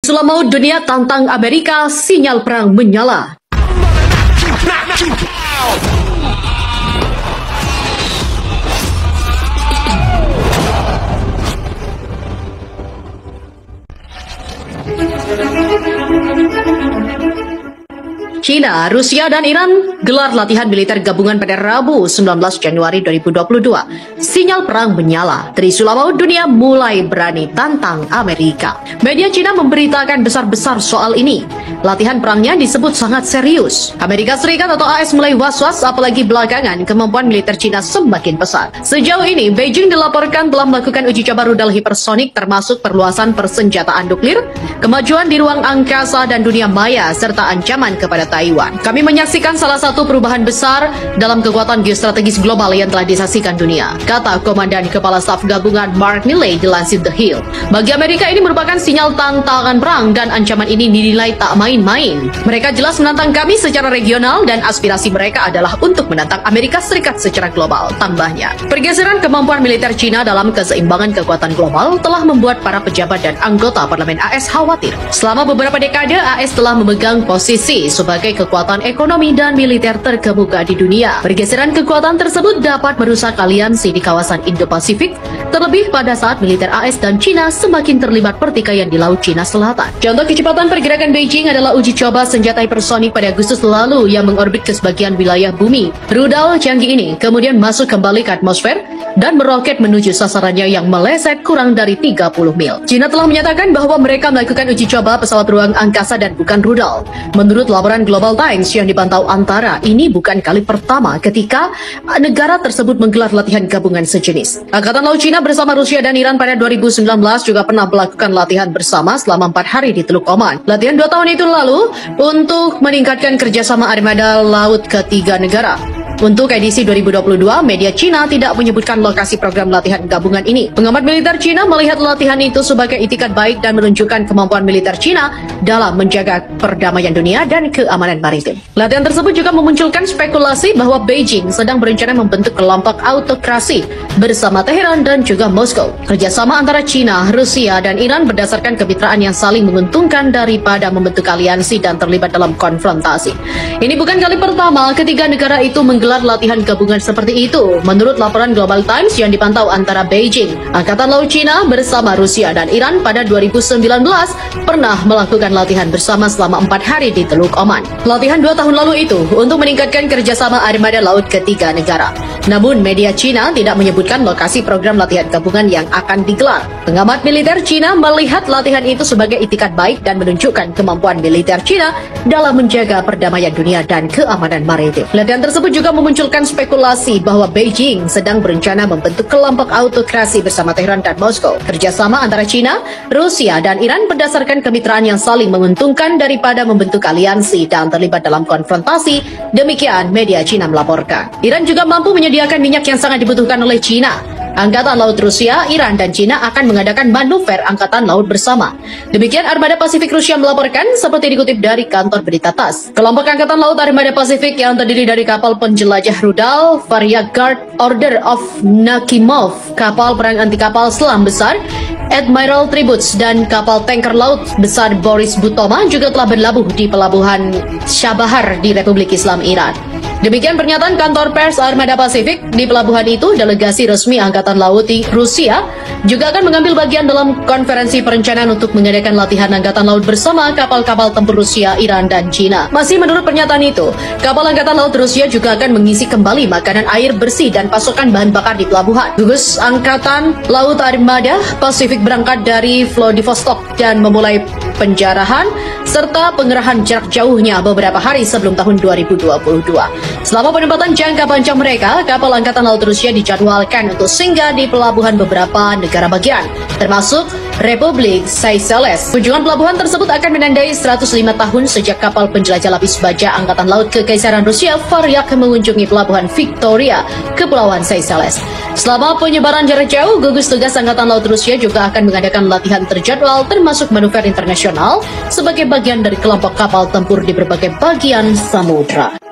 Selama dunia tantang Amerika, sinyal perang menyala. China, Rusia, dan Iran gelar latihan militer gabungan pada Rabu 19 Januari 2022. Sinyal perang menyala. Trisula maut dunia mulai berani tantang Amerika. Media China memberitakan besar-besar soal ini. Latihan perangnya disebut sangat serius. Amerika Serikat atau AS mulai was-was apalagi belakangan kemampuan militer China semakin pesat. Sejauh ini, Beijing dilaporkan telah melakukan uji coba rudal hipersonik termasuk perluasan persenjataan nuklir, kemajuan di ruang angkasa dan dunia maya, serta ancaman kepada Taiwan. Kami menyaksikan salah satu perubahan besar dalam kekuatan geostrategis global yang telah disaksikan dunia, kata Komandan Kepala Staf Gabungan Mark Milley dilansir The Hill. Bagi Amerika ini merupakan sinyal tantangan perang dan ancaman ini dinilai tak main-main. Mereka jelas menantang kami secara regional dan aspirasi mereka adalah untuk menantang Amerika Serikat secara global, tambahnya. Pergeseran kemampuan militer China dalam keseimbangan kekuatan global telah membuat para pejabat dan anggota parlemen AS khawatir. Selama beberapa dekade, AS telah memegang posisi sebagai kekuatan ekonomi dan militer terkemuka di dunia. Pergeseran kekuatan tersebut dapat merusak aliansi di kawasan Indo-Pasifik, terlebih pada saat militer AS dan China semakin terlibat pertikaian di Laut Cina Selatan. Contoh kecepatan pergerakan Beijing adalah uji coba senjata hipersonik pada Agustus lalu yang mengorbit ke sebagian wilayah bumi. Rudal canggih ini kemudian masuk kembali ke atmosfer dan meroket menuju sasarannya yang meleset kurang dari 30 mil. China telah menyatakan bahwa mereka melakukan uji coba pesawat ruang angkasa dan bukan rudal. Menurut laporan Global Times yang dipantau Antara, ini bukan kali pertama ketika negara tersebut menggelar latihan gabungan sejenis. Angkatan Laut China bersama Rusia dan Iran pada 2019 juga pernah melakukan latihan bersama selama 4 hari di Teluk Oman. Latihan 2 tahun itu lalu untuk meningkatkan kerjasama armada laut ketiga negara. Untuk edisi 2022, media China tidak menyebutkan lokasi program latihan gabungan ini. Pengamat militer China melihat latihan itu sebagai itikat baik dan menunjukkan kemampuan militer China dalam menjaga perdamaian dunia dan keamanan maritim. Latihan tersebut juga memunculkan spekulasi bahwa Beijing sedang berencana membentuk kelompok autokrasi bersama Teheran dan juga Moskow. Kerjasama antara China, Rusia, dan Iran berdasarkan kemitraan yang saling menguntungkan daripada membentuk aliansi dan terlibat dalam konfrontasi. Ini bukan kali pertama ketiga negara itu menggelar latihan gabungan seperti itu. Menurut laporan Global Times yang dipantau Antara, Beijing, Angkatan Laut China bersama Rusia dan Iran pada 2019 pernah melakukan latihan bersama selama 4 hari di Teluk Oman. Latihan 2 tahun lalu itu untuk meningkatkan kerjasama armada laut ketiga negara. Namun media China tidak menyebutkan lokasi program latihan gabungan yang akan digelar. Pengamat militer China melihat latihan itu sebagai itikat baik dan menunjukkan kemampuan militer China dalam menjaga perdamaian dunia dan keamanan maritim. Latihan tersebut juga memunculkan spekulasi bahwa Beijing sedang berencana membentuk kelompok autokrasi bersama Teheran dan Moskow. Kerjasama antara China, Rusia, dan Iran berdasarkan kemitraan yang saling menguntungkan daripada membentuk aliansi dan terlibat dalam konfrontasi. Demikian media China melaporkan. Iran juga mampu menyediakan minyak yang sangat dibutuhkan oleh China. Angkatan Laut Rusia, Iran, dan China akan mengadakan manuver Angkatan Laut bersama. Demikian Armada Pasifik Rusia melaporkan seperti dikutip dari kantor berita TASS. Kelompok Angkatan Laut Armada Pasifik yang terdiri dari kapal penjelajah rudal Varyagard Order of Nakhimov, kapal perang anti kapal selam besar Admiral Tributes, dan kapal tanker laut besar Boris Butoma juga telah berlabuh di pelabuhan Chabahar di Republik Islam Iran. Demikian pernyataan kantor pers Armada Pasifik. Di pelabuhan itu, delegasi resmi Angkatan Laut Rusia juga akan mengambil bagian dalam konferensi perencanaan untuk mengadakan latihan Angkatan Laut bersama kapal-kapal tempur Rusia, Iran, dan China. Masih menurut pernyataan itu, kapal Angkatan Laut Rusia juga akan mengisi kembali makanan, air bersih, dan pasokan bahan bakar di pelabuhan. Gugus Angkatan Laut Armada Pasifik berangkat dari Vladivostok dan memulai penjarahan serta pengerahan jarak jauhnya beberapa hari sebelum tahun 2022. Selama penempatan jangka panjang mereka, kapal Angkatan Laut Rusia dijadwalkan untuk singgah di pelabuhan beberapa negara bagian, termasuk Republik Seychelles. Kunjungan pelabuhan tersebut akan menandai 105 tahun sejak kapal penjelajah lapis baja Angkatan Laut Kekaisaran Rusia Varyak mengunjungi pelabuhan Victoria, Kepulauan Seychelles. Selama penyebaran jarak jauh, gugus tugas Angkatan Laut Rusia juga akan mengadakan latihan terjadwal termasuk manuver internasional sebagai bagian dari kelompok kapal tempur di berbagai bagian samudra.